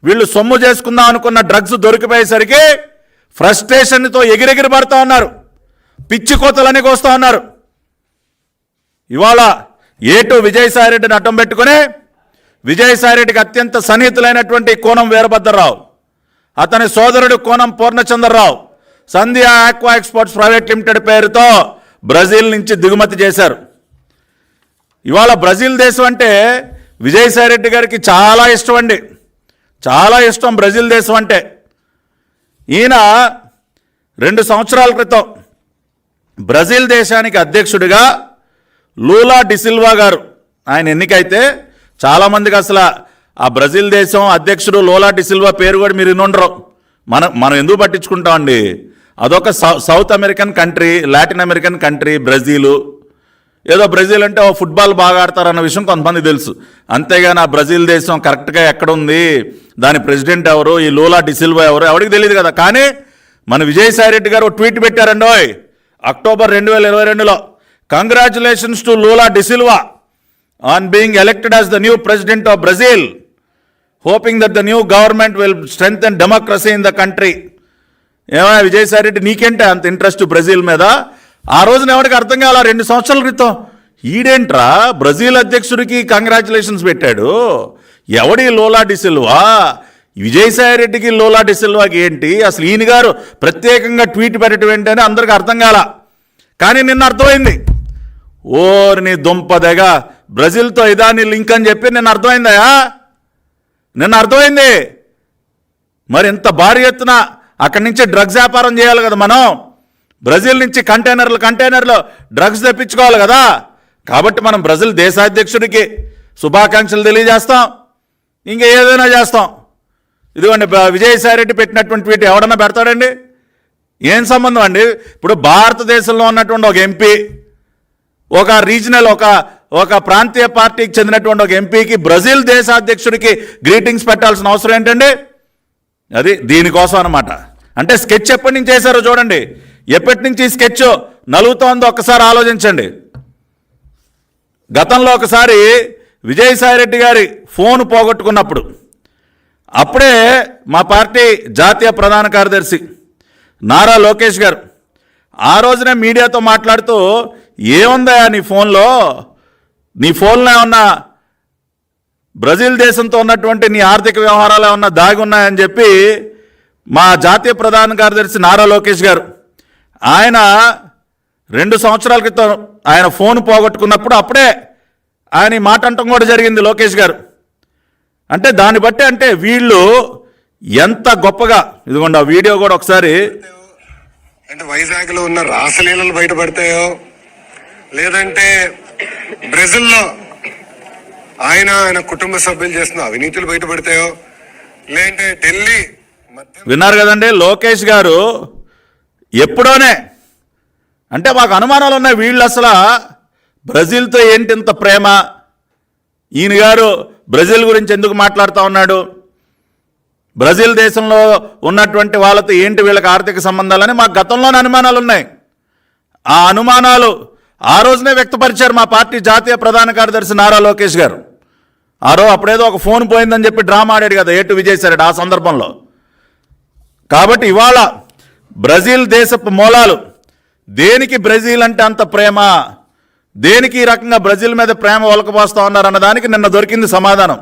వీళ్ళు సొమ్ము చేసుకుందాం అనుకున్న డ్రగ్స్ దొరికిపోయేసరికి ఫ్రస్ట్రేషన్తో ఎగిరెగిరి పడుతూ ఉన్నారు, పిచ్చి కోతలని కోస్తూ ఉన్నారు. ఇవాళ ఏటు విజయసాయిరెడ్డిని అడ్డం పెట్టుకుని విజయసాయిరెడ్డికి అత్యంత సన్నిహితులైనటువంటి కోనం వీరభద్రరావు, అతని సోదరుడు కోనం పూర్ణచంద్రరావు సంధ్య ఆక్వా ఎక్స్పోర్ట్స్ ప్రైవేట్ లిమిటెడ్ పేరుతో బ్రెజిల్ నుంచి దిగుమతి చేశారు. ఇవాళ బ్రెజిల్ దేశం అంటే విజయసాయిరెడ్డి గారికి చాలా ఇష్టం అండి, చాలా ఇష్టం బ్రెజిల్ దేశం అంటే. ఈయన 2 సంవత్సరాల క్రితం బ్రెజిల్ దేశానికి అధ్యక్షుడిగా లూలా డిసిల్వా గారు ఆయన ఎన్నికైతే చాలామందికి అసలు ఆ బ్రెజిల్ దేశం అధ్యక్షుడు లూలా డిసిల్వా పేరు కూడా మీరు వినుండరు. మనం ఎందుకు పట్టించుకుంటామండి? అదొక south American country, Latin American country Brazil. ఏదో బ్రెజిల్ అంటే ఓ ఫుట్బాల్ బాగా ఆడతారన్న విషయం కొంతమంది తెలుసు, అంతేగాని ఆ బ్రెజిల్ దేశం కరెక్ట్గా ఎక్కడుంది, దాని ప్రెసిడెంట్ ఎవరు, ఈ లూలా డిసిల్వా ఎవరు ఎవరికి తెలియదు కదా. కానీ మన విజయసాయిరెడ్డి గారు ట్వీట్ పెట్టారండోయ్ అక్టోబర్ 2022లో, congratulations to Lula da Silva on being elected as the new president of Brazil, hoping that the new government will strengthen democracy in the country. ఏమైనా విజయసాయిరెడ్డి నీకేంటే అంత ఇంట్రెస్ట్ బ్రెజిల్ మీద? ఆ రోజున ఎవరికి అర్థం కాల, 2 సంవత్సరాల క్రితం ఈడేంట్రా బ్రెజిల్ అధ్యక్షుడికి కంగ్రాచులేషన్స్ పెట్టాడు, ఎవడి లూలా డిసిల్వా, విజయసాయిరెడ్డికి లూలా డిసిల్వాకి ఏంటి అసలు, ఈయన గారు ప్రత్యేకంగా ట్వీట్ పెట్టడం ఏంటని అందరికి అర్థం కాల. కానీ నిన్న అర్థమైంది, ఓర్ని దుంపదగా బ్రెజిల్తో ఇదాని లింక్ అని చెప్పి నిన్న అర్థమైందయా, నిన్న అర్థమైంది. మరి ఇంత భారీ ఎత్తున అక్కడి నుంచి డ్రగ్స్ వ్యాపారం చేయాలి కదా మనం, బ్రెజిల్ నుంచి కంటైనర్లు డ్రగ్స్ తెప్పించుకోవాలి కదా. కాబట్టి మనం బ్రెజిల్ దేశాధ్యక్షుడికి శుభాకాంక్షలు తెలియజేస్తాం, ఇంకా ఏదైనా చేస్తాం. ఇదిగోండి విజయసాయిరెడ్డి పెట్టినటువంటి ట్వీట్ ఎవడన్నా పెడతాడండి? ఏం సంబంధం అండి? ఇప్పుడు భారతదేశంలో ఉన్నటువంటి ఒక ఎంపీ, ఒక రీజనల్ ఒక ప్రాంతీయ పార్టీకి చెందినటువంటి ఒక ఎంపీకి బ్రెజిల్ దేశాధ్యక్షుడికి గ్రీటింగ్స్ పెట్టాల్సిన అవసరం ఏంటండి? అది దీనికోసం అనమాట. అంటే స్కెచ్ ఎప్పటి నుంచి చేశారో చూడండి, ఎప్పటి నుంచి ఈ స్కెచ్ నలుగుతోందో ఒక్కసారి ఆలోచించండి. గతంలో ఒకసారి విజయసాయిరెడ్డి గారి ఫోన్ పోగొట్టుకున్నప్పుడు, అప్పుడే మా పార్టీ జాతీయ ప్రధాన కార్యదర్శి నారా లోకేష్ గారు ఆ రోజునే మీడియాతో మాట్లాడుతూ, ఏముందా నీ ఫోన్లో ఏమన్నా బ్రెజిల్ దేశంతో ఉన్నటువంటి నీ ఆర్థిక వ్యవహారాలు ఏమన్నా దాగి ఉన్నాయని చెప్పి మా జాతీయ ప్రధాన కార్యదర్శి నారా లోకేష్ గారు, ఆయన 2 సంవత్సరాల క్రితం ఆయన ఫోన్ పోగొట్టుకున్నప్పుడు అప్పుడే ఆయన మాట అంటం కూడా జరిగింది లోకేష్ గారు. అంటే దాన్ని బట్టి అంటే వీళ్ళు ఎంత గొప్పగా, ఇదిగోండి ఆ వీడియో కూడా ఒకసారి. అంటే వైజాగ్లో ఉన్న రాసలీలలు బయటపడతాయో, లేదంటే బ్రెజిల్లో ఆయన కుటుంబ సభ్యులు చేస్తున్న అవినీతులు బయటపడతాయో, లేదంటే ఢిల్లీ. విన్నారు కదండి లోకేష్ గారు ఎప్పుడోనే, అంటే మాకు అనుమానాలు ఉన్నాయి వీళ్ళు అసలు బ్రెజిల్తో ఏంటి ఇంత ప్రేమ, ఈయన గారు బ్రెజిల్ గురించి ఎందుకు మాట్లాడుతూ ఉన్నాడు, బ్రెజిల్ దేశంలో ఉన్నటువంటి వాళ్ళతో ఏంటి వీళ్ళకి ఆర్థిక సంబంధాలని మాకు గతంలోనే అనుమానాలు ఉన్నాయి. ఆ అనుమానాలు ఆ రోజునే వ్యక్తపరిచారు మా పార్టీ జాతీయ ప్రధాన కార్యదర్శి నారా లోకేష్ గారు. అప్పుడేదో ఒక ఫోన్ పోయిందని చెప్పి డ్రామా ఆడాడు కదా ఏటు విజయసాయిరెడ్డి ఆ సందర్భంలో. కాబట్టి ఇవాళ బ్రెజిల్ దేశపు మూలాలు, దేనికి బ్రెజిల్ అంటే అంత ప్రేమ, దేనికి ఈ రకంగా బ్రెజిల్ మీద ప్రేమ ఒలకపోస్తూ ఉన్నారన్న దానికి నిన్న దొరికింది సమాధానం.